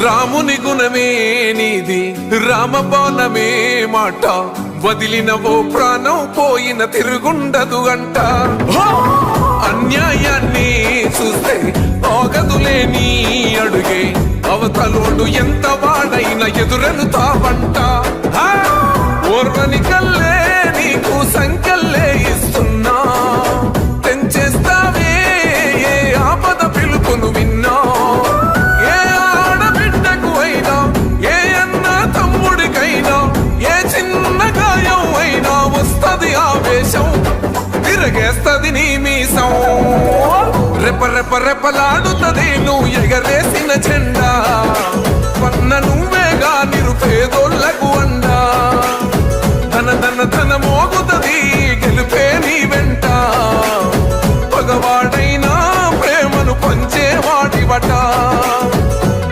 రాముని గుణమే నీది రామబాణమే మాట వదిలిన ఓ ప్రాణం పోయిన తిరుగుండదు అంట అన్యాయాన్ని చూస్తే ఆగదులే నీ అడుగే అవతలోడు ఎంత వాడైనా ఎదురెనుతావంట ఓర్వని కల్లే నీకు సంకల్లే ఇస్తున్నా తెంచేస్తావే ఏ ఆపద పిలుపును విన్నా ఏ ఆడబిడ్డకు అయినా ఏ అన్న తమ్ముడికైనా ఏ చిన్న గాయం అయినా వస్తది ఆవేశం తిరగేస్తది నీ మీసం రెపరెపరెపలాడుతది నువ్వు ఎగరేసిన జెండా